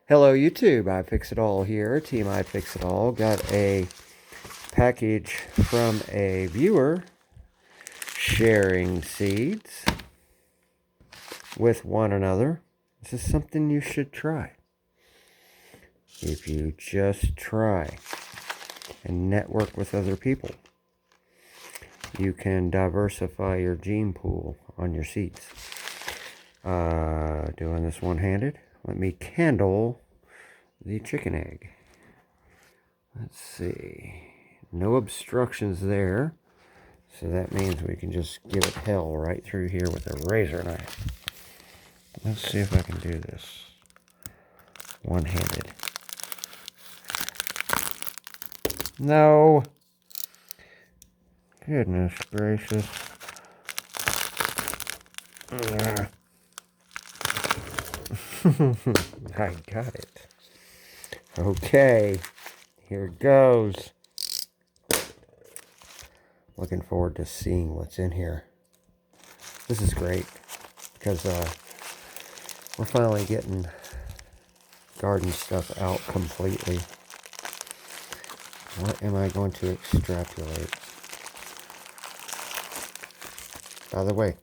Hello YouTube, I Fix It All here, Team I Fix It All. Got a package from a viewer sharing seeds with one another. This is something you should try. If you just try and network with other people, you can diversify your gene pool on your seeds. Doing this one-handed. Let me candle the chicken egg. Let's see. No obstructions there. So that means we can just give it hell right through here with a razor knife. Let's see if I can do this one-handed. No. Goodness gracious. I got it. Okay. Here goes. Looking forward to seeing what's in here. This is great because we're finally getting garden stuff out completely. What am I going to extrapolate? By the way,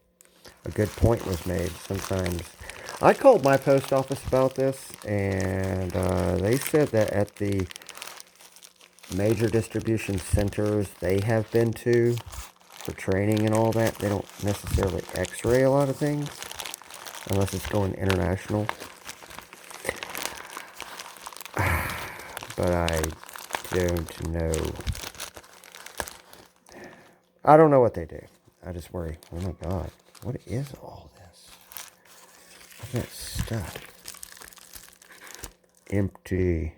a good point was made. Sometimes I called my post office about this, and they said that at the major distribution centers they have been to for training and all that, they don't necessarily x-ray a lot of things unless it's going international. But I don't know. I don't know what they do. I just worry, oh my god, what is all this? Look at that stuff. Empty.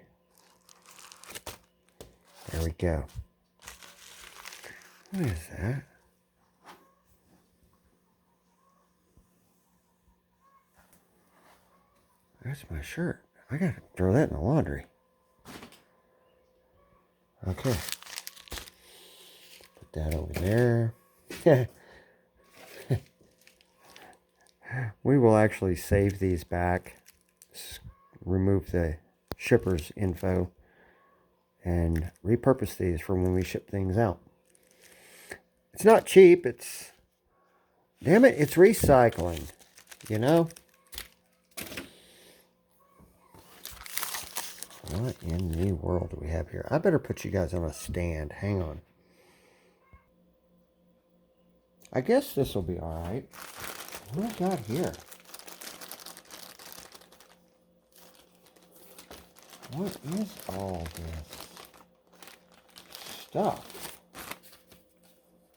There we go. What is that? That's my shirt. I gotta throw that in the laundry. Okay. Put that over there. We will actually save these back. Remove the shipper's info. And repurpose these for when we ship things out. It's not cheap. It's... Damn it, it's recycling. You know? What in the world do we have here? I better put you guys on a stand. Hang on. I guess this will be alright. What do I got here? What is all this stuff?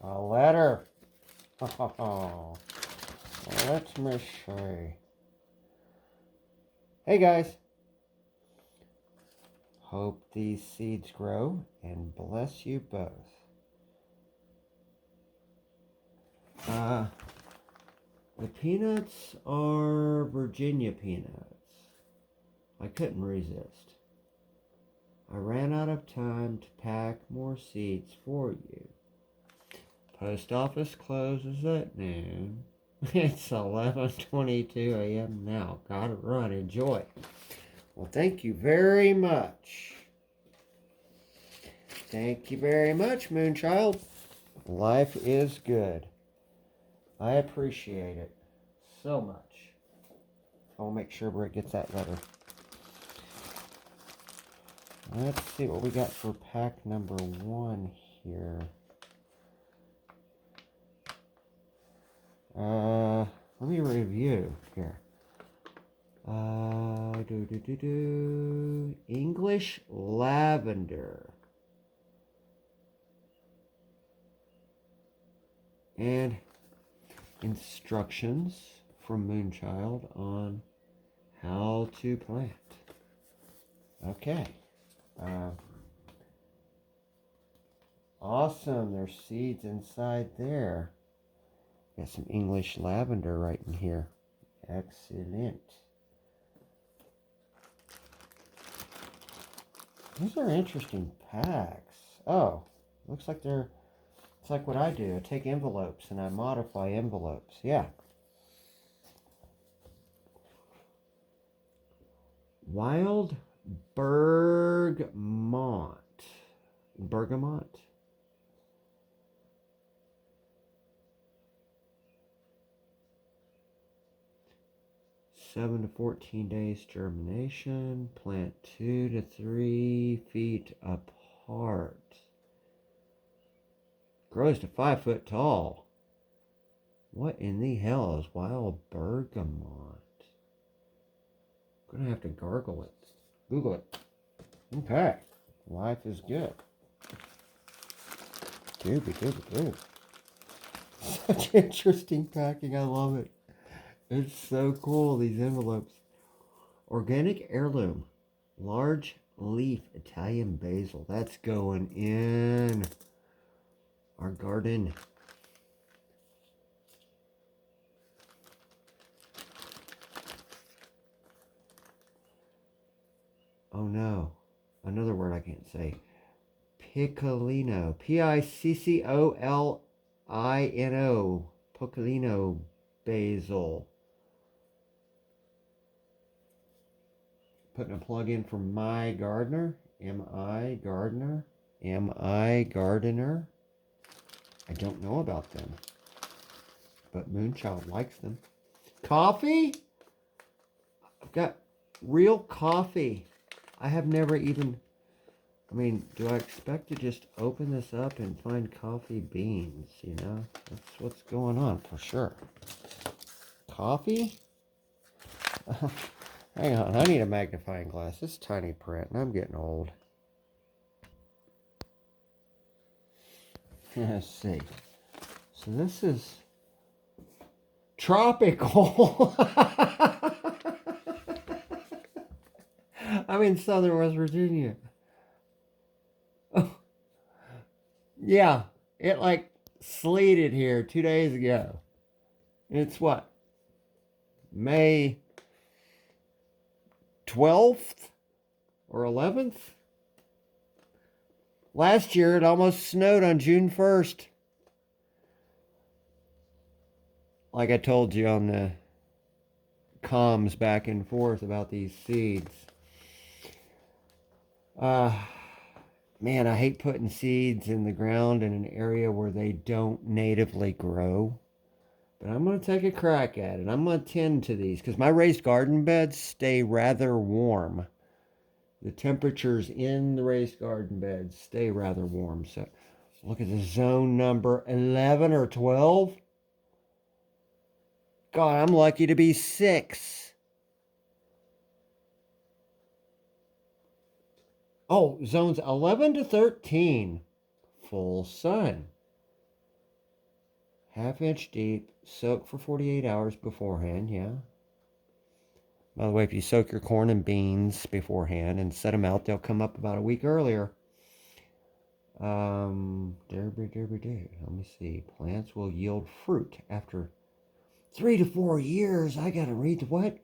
A letter. Oh, let me see. Hey guys. Hope these seeds grow and bless you both. The peanuts are Virginia peanuts. I couldn't resist. I ran out of time to pack more seeds for you. Post office closes at noon. It's 11:22 a.m. now. Gotta run. Enjoy. Well, thank you very much. Thank you very much, Moonchild. Life is good. I appreciate it so much. I'll make sure Britt gets that letter. Let's see what we got for pack number 1 here. Let me review here. English lavender. And instructions from Moonchild on how to plant. Okay. Awesome. There's seeds inside there. Got some English lavender right in here. Excellent. These are interesting packs. Oh, looks like they're... It's like what I do. I take envelopes and I modify envelopes. Yeah. Wild bergamot. Bergamot. 7 to 14 days germination. Plant 2 to 3 feet apart. Grows to 5 foot tall. What in the hell is wild bergamot? I'm gonna have to gargle it. Google it. Okay. Life is good. Dooby. Such interesting packing. I love it. It's so cool, these envelopes. Organic heirloom. Large leaf Italian basil. That's going in our garden. Oh no. Another word I can't say. Piccolino. Piccolino. Piccolino basil. Putting a plug in for My Gardener. M-I Gardener. M-I Gardener. I don't know about them, but Moonchild likes them. Coffee? I've got real coffee. I have never even... I mean, do I expect to just open this up and find coffee beans, you know? That's what's going on for sure. Coffee? Hang on, I need a magnifying glass. This is tiny print, and I'm getting old. Let's see. So this is tropical. I'm in southern West Virginia. Oh, yeah, it like sleeted here 2 days ago. It's what? May 12th or 11th? Last year it almost snowed on June 1st. Like I told you on the comms back and forth about these seeds. Man, I hate putting seeds in the ground in an area where they don't natively grow. But I'm going to take a crack at it. I'm going to tend to these because my raised garden beds stay rather warm. The temperatures in the raised garden beds stay rather warm. So look at the zone number 11 or 12. God, I'm lucky to be 6. Oh, zones 11 to 13. Full sun. Half-inch deep. Soak for 48 hours beforehand, yeah. By the way, if you soak your corn and beans beforehand and set them out, they'll come up about a week earlier. Let me see. Plants will yield fruit after 3 to 4 years. I gotta read what?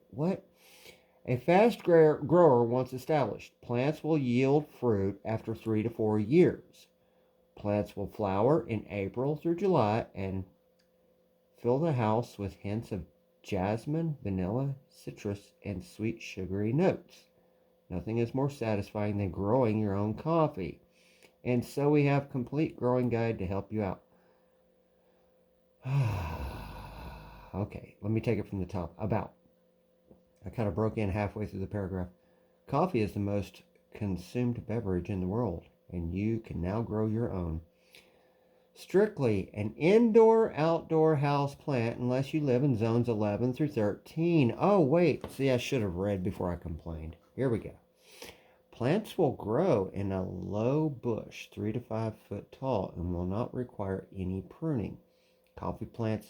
A fast grower once established. Plants will yield fruit after 3 to 4 years. Plants will flower in April through July and fill the house with hints of jasmine, vanilla, citrus, and sweet sugary notes. Nothing is more satisfying than growing your own coffee. And so we have a complete growing guide to help you out. Okay, let me take it from the top. About. I kind of broke in halfway through the paragraph. Coffee is the most consumed beverage in the world, and you can now grow your own. Strictly an indoor-outdoor house plant unless you live in zones 11 through 13. Oh, wait. See, I should have read before I complained. Here we go. Plants will grow in a low bush, 3 to 5 foot tall, and will not require any pruning. Coffee plants...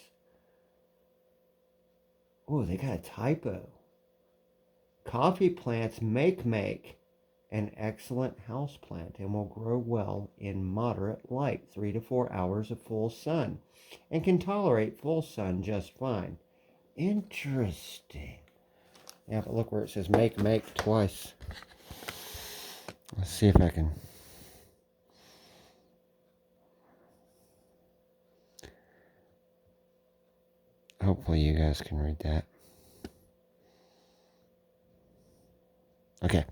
Oh, they got a typo. Coffee plants make an excellent house plant and will grow well in moderate light, 3 to 4 hours of full sun, and can tolerate full sun just fine. Interesting. Yeah, but look where it says make twice. Let's see if I can. Hopefully you guys can read that. Okay.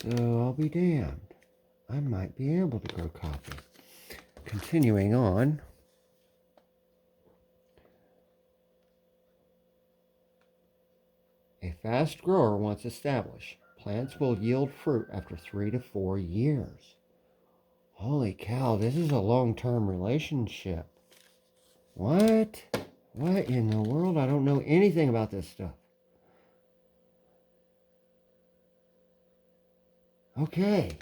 So I'll be damned. I might be able to grow coffee. Continuing on. A fast grower once established. Plants will yield fruit after 3 to 4 years. Holy cow, this is a long-term relationship. What? What in the world? I don't know anything about this stuff. Okay.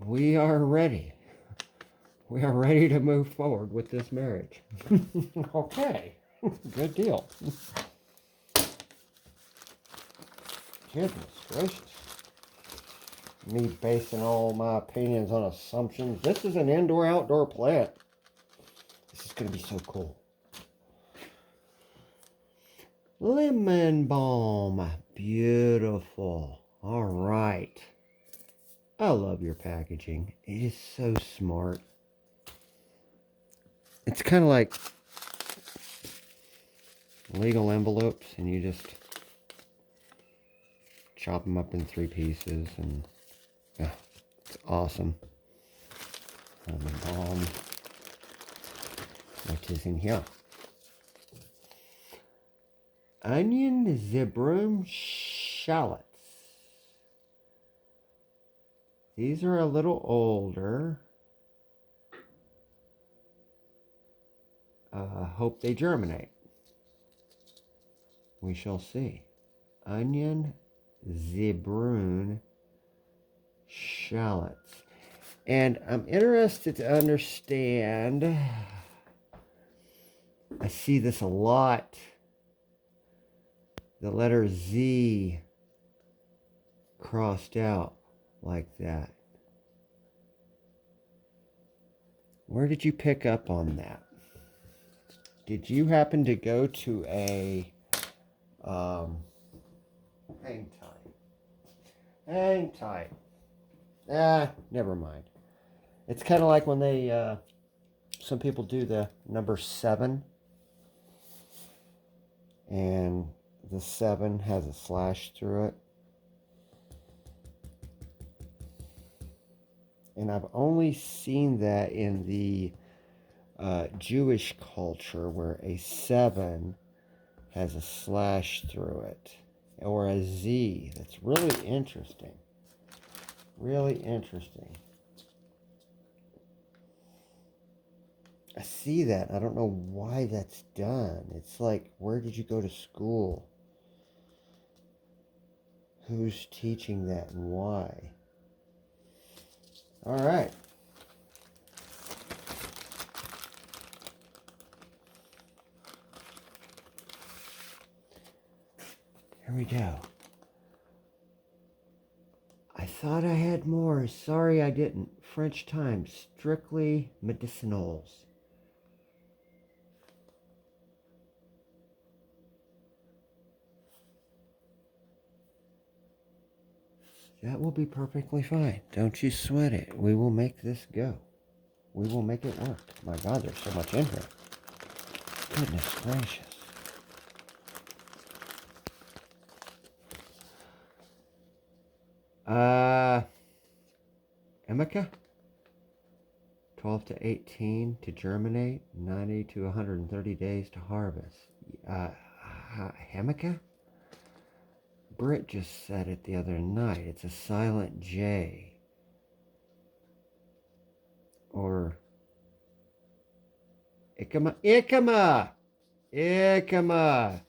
We are ready. We are ready to move forward with this marriage. Okay. Good deal. Goodness gracious. Me basing all my opinions on assumptions. This is an indoor-outdoor plant. This is going to be so cool. Lemon balm. Beautiful. All right. I love your packaging. It is so smart. It's kind of like legal envelopes, and you just chop them up in 3 pieces, and it's awesome. Lemon balm. What is in here? Onion, zebroom, shallots. These are a little older. Hope they germinate. We shall see. Onion, zebroon, shallots. And I'm interested to understand. I see this a lot. The letter Z crossed out like that. Where did you pick up on that? Did you happen to go to a hang tight? Hang tight. Never mind. It's kind of like when they some people do the number 7, and the 7 has a slash through it. And I've only seen that in the Jewish culture, where a 7 has a slash through it, or a Z. That's really interesting. Really interesting. I see that. I don't know why that's done. It's like, where did you go to school? Who's teaching that and why? All right. Here we go. I thought I had more. Sorry I didn't. French thyme, strictly medicinals. That will be perfectly fine. Don't you sweat it. We will make this go. We will make it work. My God, there's so much in here. Goodness gracious. Emeka? 12 to 18 to germinate, 90 to 130 days to harvest. Hemica? Britt just said it the other night. It's a silent J. Or Ikama. Ikama! Ikama!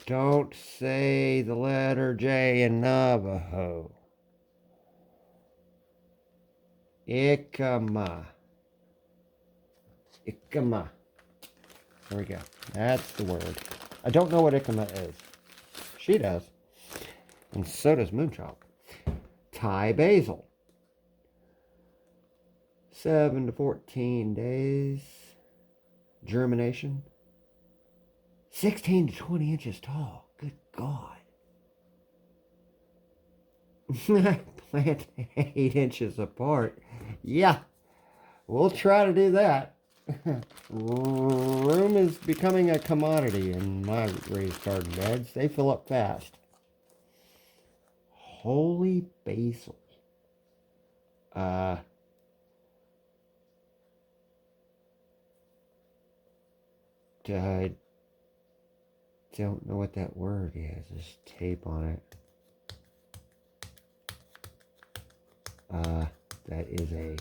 Don't say the letter J in Navajo. Ikama. Ikama. There we go. That's the word. I don't know what Ikama is. She does. And so does Moonchop. Thai basil. 7 to 14 days. Germination. 16 to 20 inches tall. Good God. Plant 8 inches apart. Yeah. We'll try to do that. Room is becoming a commodity in my raised garden beds. They fill up fast. Holy basil. I don't know what that word is. There's tape on it. That is a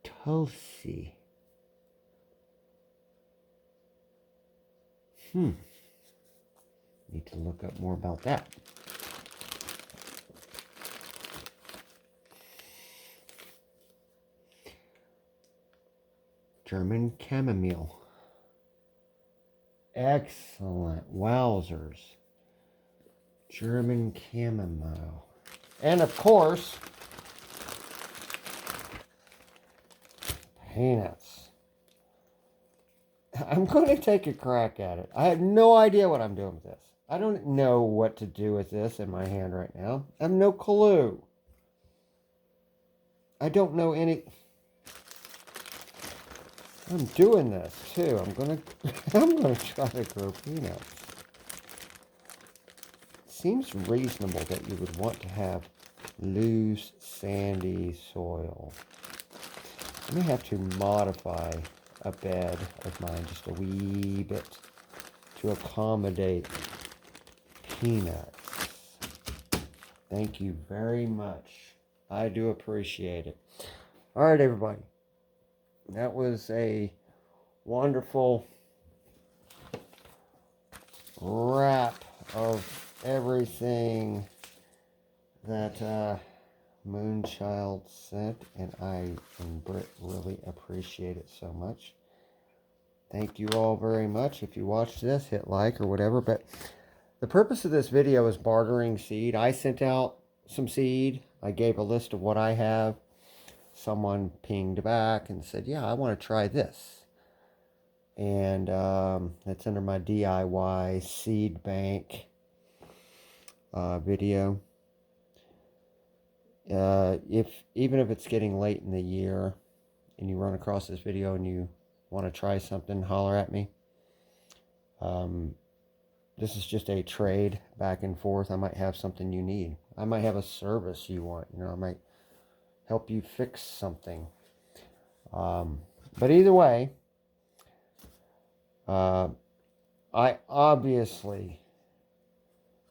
Tulsi. Need to look up more about that. German chamomile. Excellent. Wowzers. German chamomile. And of course, peanuts. I'm going to take a crack at it. I have no idea what I'm doing with this. I don't know what to do with this in my hand right now. I have no clue. I don't know any... I'm doing this too. I'm gonna try to grow peanuts. Seems reasonable that you would want to have loose, sandy soil. I may have to modify a bed of mine just a wee bit to accommodate peanuts. Thank you very much. I do appreciate it. All right, everybody. That was a wonderful wrap of everything that Moonchild sent, and I and Britt really appreciate it so much. Thank you all very much. If you watched this, hit like or whatever. But the purpose of this video is bartering seed. I sent out some seed. I gave a list of what I have. Someone pinged back and said, yeah, I want to try this. And that's under my DIY seed bank video. Even if it's getting late in the year and you run across this video and you want to try something, holler at me. This is just a trade back and forth. I might have something you need. I might have a service you want. I might help you fix something. But either way, I obviously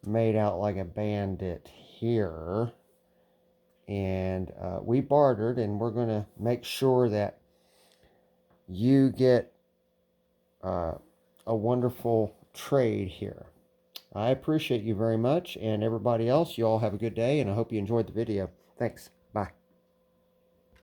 made out like a bandit here. And we bartered, and we're going to make sure that you get a wonderful trade here. I appreciate you very much, and everybody else, you all have a good day, and I hope you enjoyed the video. Thanks. Bye.